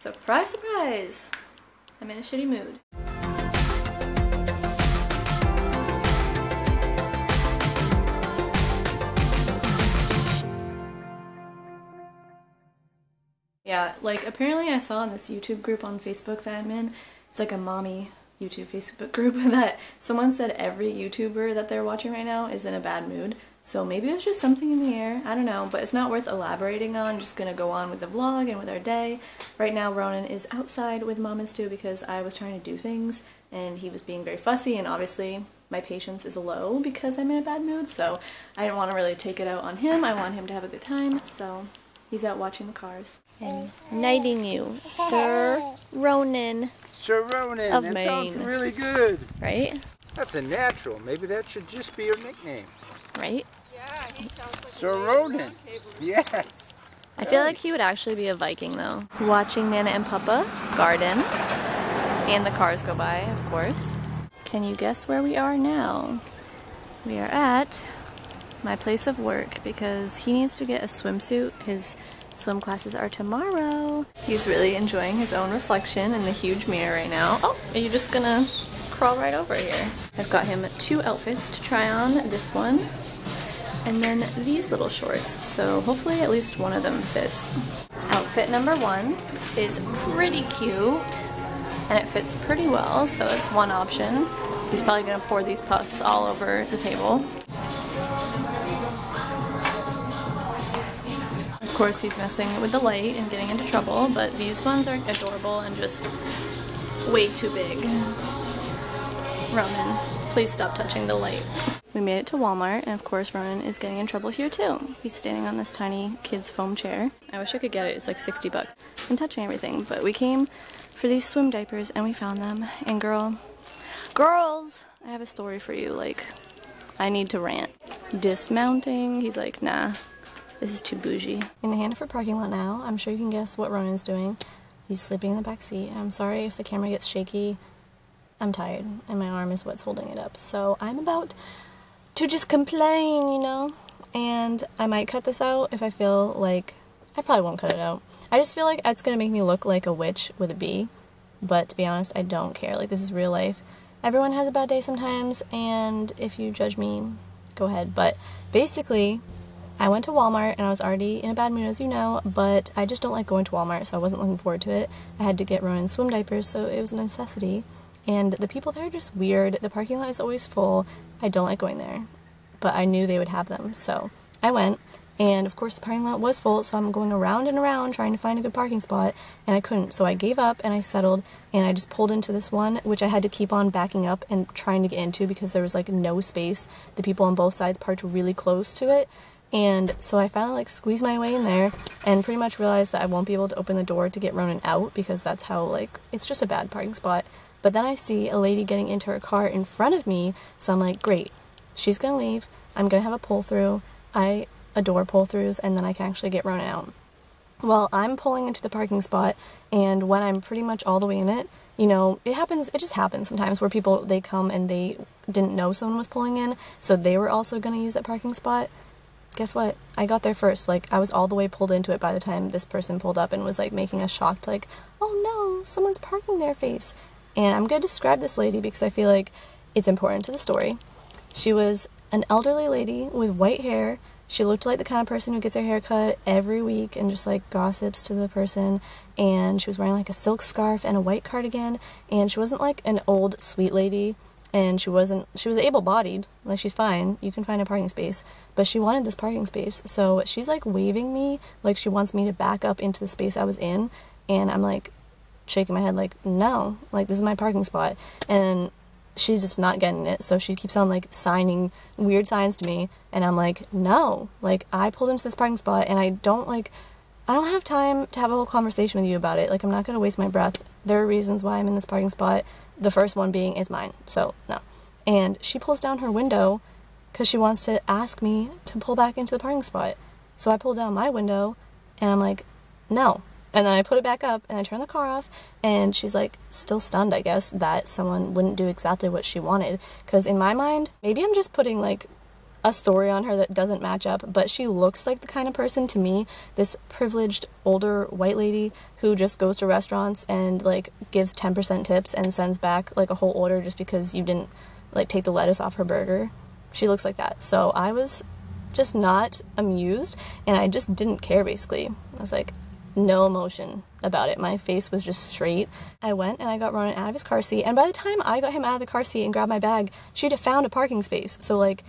Surprise, surprise! I'm in a shitty mood. Yeah, like apparently I saw in this YouTube group on Facebook that I'm in, it's like a mommy YouTube Facebook group, that someone said every YouTuber that they're watching right now is in a bad mood. So maybe it's just something in the air, I don't know, but it's not worth elaborating on. I'm just gonna go on with the vlog and with our day. Right now Ronan is outside with Mom and Stu because I was trying to do things and he was being very fussy, and obviously my patience is low because I'm in a bad mood, so I didn't want to really take it out on him. I want him to have a good time, so he's out watching the cars. And knighting you, Sir Ronan. Sir Ronan, of that Maine. sounds really good. Right? That's a natural. Maybe that should just be your nickname. Right? Yeah, he sounds like Sir Ronan. Yes. I feel like he would actually be a Viking though. Watching Nana and Papa garden. And the cars go by, of course. Can you guess where we are now? We are at my place of work because he needs to get a swimsuit. His swim classes are tomorrow. He's really enjoying his own reflection in the huge mirror right now. Oh, are you just gonna crawl right over here? I've got him 2 outfits to try on. This one and then these little shorts. So hopefully at least one of them fits. Outfit number 1 is pretty cute and it fits pretty well, so it's one option. He's probably gonna pour these puffs all over the table. Of course he's messing with the light and getting into trouble, but these ones are adorable and just way too big. Ronan, please stop touching the light. We made it to Walmart, and of course Ronan is getting in trouble here too. He's standing on this tiny kid's foam chair. I wish I could get it, it's like 60 bucks. And touching everything, but we came for these swim diapers and we found them. And girls, I have a story for you, like, I need to rant. Dismounting, he's like, nah, this is too bougie. In the Hannaford parking lot now. I'm sure you can guess what Ronan's doing. He's sleeping in the back seat. I'm sorry if the camera gets shaky. I'm tired and my arm is what's holding it up. So I'm about to just complain, you know? And I might cut this out if I feel like, I probably won't cut it out. I just feel like it's gonna make me look like a witch with a bee. But to be honest, I don't care. Like, this is real life. Everyone has a bad day sometimes, and if you judge me, go ahead. But basically, I went to Walmart and I was already in a bad mood, as you know, but I just don't like going to Walmart, so I wasn't looking forward to it. I had to get Ronan swim diapers, so it was a necessity. And the people there are just weird. The parking lot is always full. I don't like going there, but I knew they would have them, so I went. And of course the parking lot was full, so I'm going around and around trying to find a good parking spot, and I couldn't. So I gave up and I settled, and I just pulled into this one, which I had to keep on backing up and trying to get into because there was like no space. The people on both sides parked really close to it. And so I finally like squeezed my way in there and pretty much realized that I won't be able to open the door to get Ronan out because that's how, like, it's just a bad parking spot. But then I see a lady getting into her car in front of me, so I'm like, great, she's gonna leave, I'm gonna have a pull-through. I adore pull-throughs, and then I can actually get Ronan out. Well, I'm pulling into the parking spot, and when I'm pretty much all the way in it, you know, it just happens sometimes where people, they come and they didn't know someone was pulling in, so they were also gonna use that parking spot. Guess what? I got there first. Like, I was all the way pulled into it by the time this person pulled up and was like making a shocked, like, oh no, someone's parking their face. And I'm going to describe this lady because I feel like it's important to the story. She was an elderly lady with white hair. She looked like the kind of person who gets her hair cut every week and just like gossips to the person. And she was wearing like a silk scarf and a white cardigan. And she wasn't like an old sweet lady. And she was able-bodied. Like, she's fine. You can find a parking space. But she wanted this parking space. So she's like waving me like she wants me to back up into the space I was in. And I'm like, shaking my head like, no, like, this is my parking spot. And she's just not getting it, so she keeps on like signing weird signs to me, and I'm like, no, like, I pulled into this parking spot and I don't have time to have a whole conversation with you about it. Like, I'm not gonna waste my breath. There are reasons why I'm in this parking spot, the first one being it's mine, so no. And she pulls down her window because she wants to ask me to pull back into the parking spot. So I pull down my window and I'm like, no. And then I put it back up and I turn the car off, and she's like still stunned, I guess, that someone wouldn't do exactly what she wanted. Because in my mind, maybe I'm just putting like a story on her that doesn't match up, but she looks like the kind of person to me, this privileged older white lady who just goes to restaurants and like gives 10% tips and sends back like a whole order just because you didn't like take the lettuce off her burger. She looks like that. So I was just not amused, and I just didn't care basically. I was like, no emotion about it. My face was just straight. I went and I got Ronan out of his car seat, and by the time I got him out of the car seat and grabbed my bag, she'd have found a parking space. So like,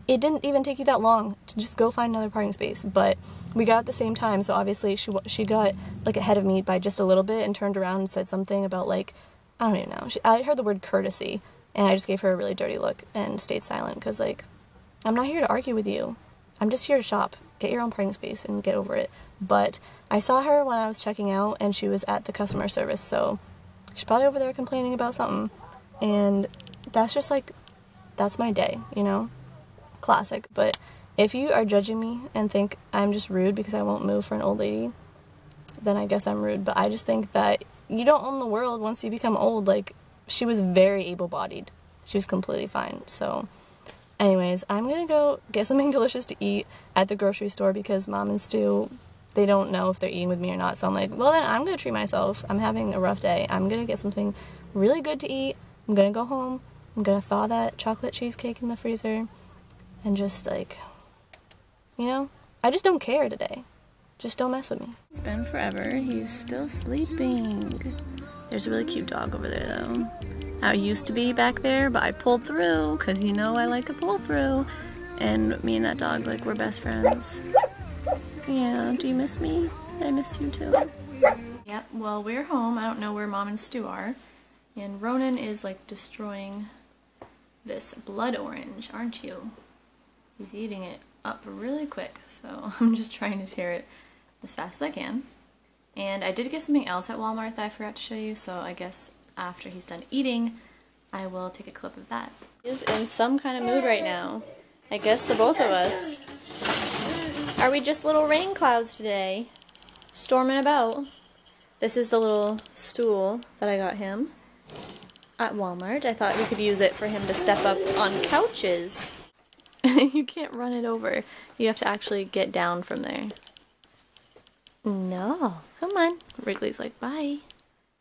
it didn't even take you that long to just go find another parking space. But we got at the same time, so obviously she got like ahead of me by just a little bit and turned around and said something about like, I don't even know. I heard the word courtesy, and I just gave her a really dirty look and stayed silent because like, I'm not here to argue with you. I'm just here to shop. Get your own parking space and get over it. But I saw her when I was checking out, and she was at the customer service, so she's probably over there complaining about something. And that's just like, that's my day, you know? Classic. But if you are judging me and think I'm just rude because I won't move for an old lady, then I guess I'm rude. But I just think that you don't own the world once you become old. Like, she was very able-bodied. She was completely fine, so... Anyways, I'm gonna go get something delicious to eat at the grocery store because Mom and Stu, they don't know if they're eating with me or not. So I'm like, well then I'm gonna treat myself. I'm having a rough day. I'm gonna get something really good to eat. I'm gonna go home. I'm gonna thaw that chocolate cheesecake in the freezer. And just like, you know, I just don't care today. Just don't mess with me. It's been forever. He's still sleeping. There's a really cute dog over there though. I used to be back there, but I pulled through, because you know I like a pull through. And me and that dog, like, we're best friends. Yeah, do you miss me? I miss you too. Yep, well, we're home. I don't know where Mom and Stu are. And Ronan is, like, destroying this blood orange, aren't you? He's eating it up really quick, so I'm just trying to tear it as fast as I can. And I did get something else at Walmart that I forgot to show you, so I guess after he's done eating, I will take a clip of that. He's in some kind of mood right now. I guess the both of us. Are we just little rain clouds today? Storming about. This is the little stool that I got him at Walmart. I thought we could use it for him to step up on couches. You can't run it over. You have to actually get down from there. No. Come on. Wrigley's like, bye.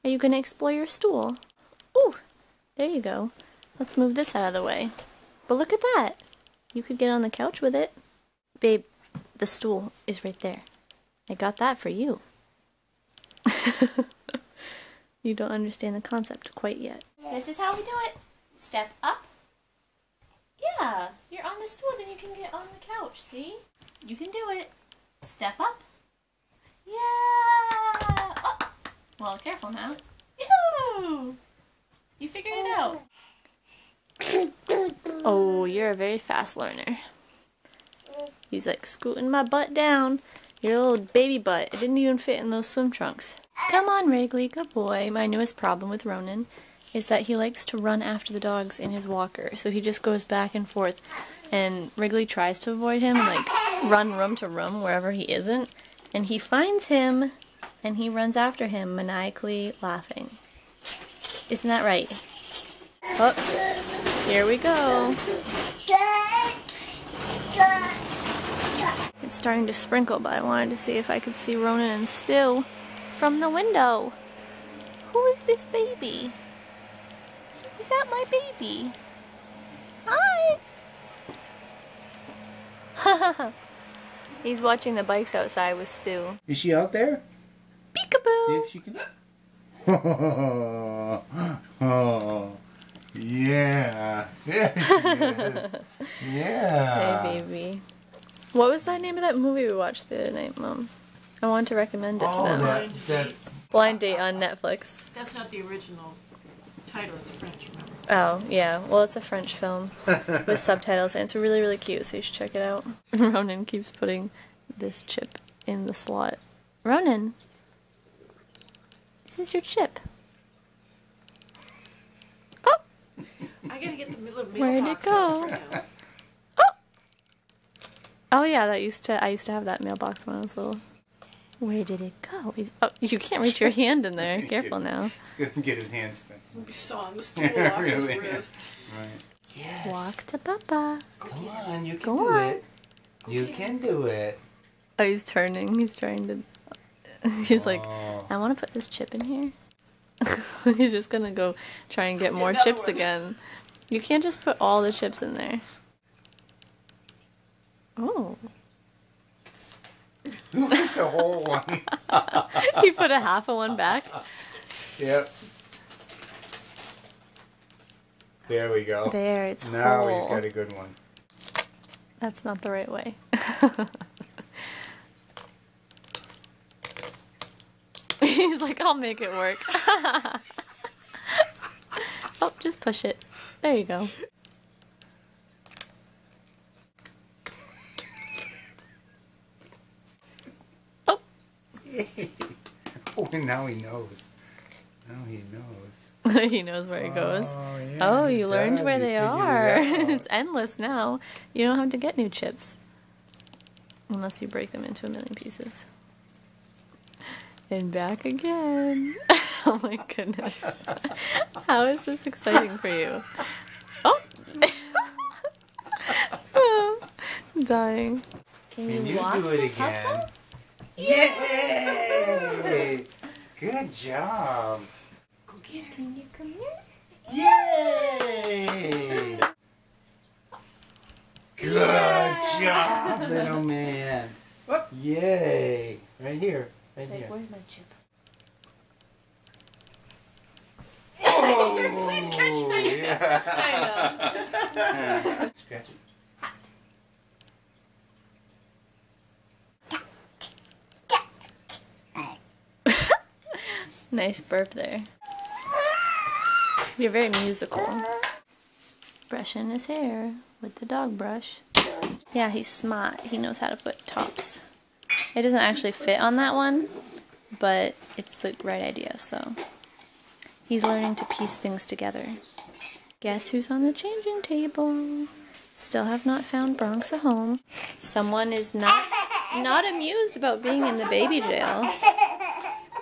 Are you going to explore your stool? Ooh, there you go. Let's move this out of the way. But look at that. You could get on the couch with it. Babe, the stool is right there. I got that for you. You don't understand the concept quite yet. This is how we do it. Step up. Yeah, you're on the stool, then you can get on the couch, see? You can do it. Step up. Yeah! Oh! Well, careful now. Yoo-hoo! You figured it out. Oh, you're a very fast learner. He's like scooting my butt down. Your little baby butt. It didn't even fit in those swim trunks. Come on, Wrigley. Good boy. My newest problem with Ronan is that he likes to run after the dogs in his walker. So he just goes back and forth. And Wrigley tries to avoid him and like run room to room wherever he isn't. And he finds him. And he runs after him, maniacally laughing. Isn't that right? Oh, here we go. It's starting to sprinkle, but I wanted to see if I could see Ronan and Stu from the window. Who is this baby? Is that my baby? Hi! He's watching the bikes outside with Stu. Is she out there? Peekaboo! See if she can... Oh, yeah. There she is. Yeah. Hey, baby. What was that name of that movie we watched the other night, Mom? I wanted to recommend it to them. That's... Blind Date on Netflix. That's not the original title, it's French, remember? Oh, yeah. Well, it's a French film with subtitles, and it's really, really cute, so you should check it out. Ronan keeps putting this chip in the slot. Ronan! This is your chip. Oh! I gotta get the little Where'd it go? Oh! Oh yeah, I used to have that mailbox when I was little. Where did it go? Oh, you can't reach your hand in there. Careful now. He's gonna get his hands stuck. We'll be sawing the stool off Really? his wrist. Right. Yes. Walk to Papa. Come on, you can Go do on. it. You can do it. Oh, he's turning. He's trying to... He's like, Oh. I want to put this chip in here. He's just gonna go try and get more another chips one. again. You can't just put all the chips in there. Oh. That's a whole one. He put a half of one back. Yep. There we go. There, it's Now whole. he's got a good one. That's not the right way. He's like, I'll make it work. Oh, just push it. There you go. Oh. Oh, and now he knows. Now he knows. He knows where he goes. Oh, yeah, Oh, he you learned does. where You they figured it are. out. It's endless now. You don't have to get new chips. Unless you break them into a million pieces. And back again. Oh my goodness. How is this exciting for you? Oh! Oh, I'm dying. Can you do it again? Yay! Good job. Go get her. Can you come here? Yay! Good job, little man. Whoop. Yay! Right here. Right Say, here. where's my chip? Oh, Please catch me. yeah. I know. Scratch it. Nice burp there. You're very musical. Brushing his hair with the dog brush. Yeah, he's smart. He knows how to put tops. It doesn't actually fit on that one, but it's the right idea, so. He's learning to piece things together. Guess who's on the changing table? Still have not found Bronx a home. Someone is not amused about being in the baby jail.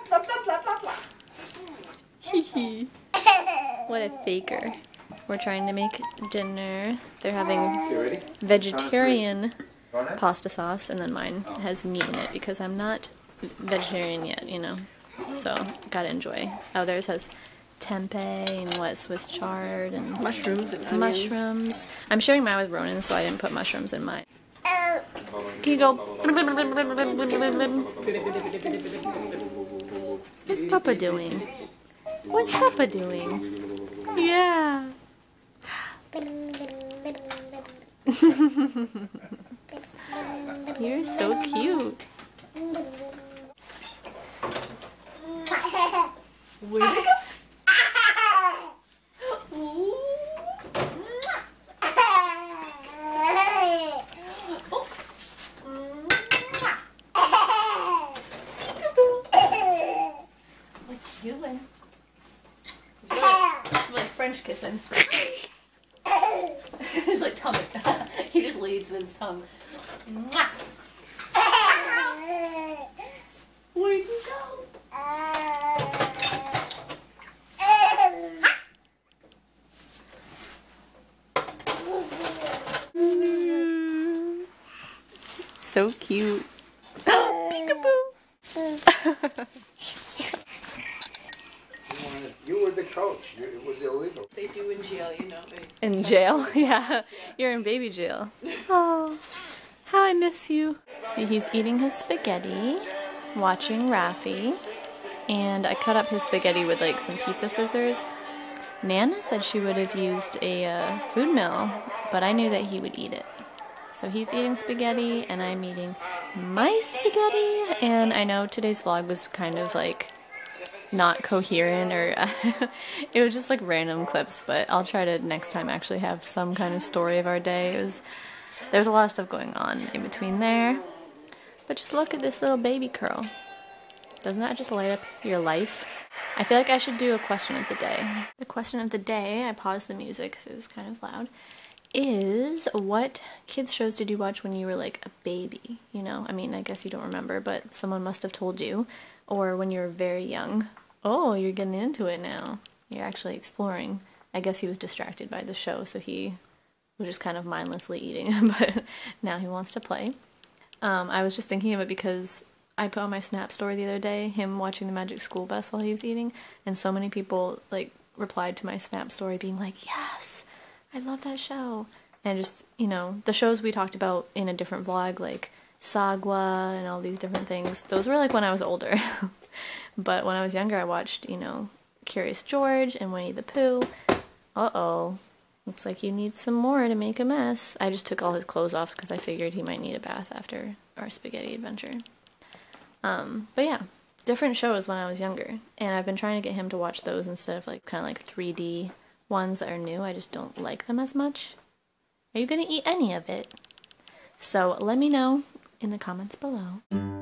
Plop, plop, plop, plop, plop. Hee What a faker. We're trying to make dinner. They're having You ready? vegetarian Go on. pasta sauce, and then mine has meat in it because I'm not vegetarian yet, you know. So, gotta enjoy. Oh, theirs has tempeh and what, Swiss chard and Mushrooms and onions. mushrooms. I'm sharing mine with Ronan, so I didn't put mushrooms in mine. Can you go? What's Papa doing? What's Papa doing? Yeah. You're so cute. What you doing? Like French kissing. He's like tongue. He just leads with his tongue. Where'd you go? So cute. Peekaboo. You were the coach. It was illegal. They do in jail, you know. In jail? Yeah. You're in baby jail. Oh, how I miss you. See, he's eating his spaghetti, watching Raffi, and I cut up his spaghetti with like some pizza scissors. Nana said she would have used a food mill, but I knew that he would eat it. So he's eating spaghetti, and I'm eating my spaghetti, and I know today's vlog was kind of like not coherent, or it was just like random clips, but I'll try to next time actually have some kind of story of our day. There's a lot of stuff going on in between there, but just look at this little baby curl. Doesn't that just light up your life? I feel like I should do a question of the day. The question of the day, I paused the music because it was kind of loud, is what kids shows did you watch when you were like a baby? You know, I mean, I guess you don't remember, but someone must have told you, or when you were very young. Oh, you're getting into it now. You're actually exploring. I guess he was distracted by the show, so he was just kind of mindlessly eating, but now he wants to play. I was just thinking of it because I put on my Snap story the other day, him watching the Magic School Bus while he was eating, and so many people, like, replied to my Snap story being like, yes, I love that show. And just, you know, the shows we talked about in a different vlog, like Sagwa and all these different things, those were like when I was older. But when I was younger, I watched, you know, Curious George and Winnie the Pooh. Uh-oh. Looks like you need some more to make a mess. I just took all his clothes off because I figured he might need a bath after our spaghetti adventure. But yeah, different shows when I was younger. And I've been trying to get him to watch those instead of like kind of like 3D ones that are new. I just don't like them as much. Are you gonna eat any of it? So let me know in the comments below.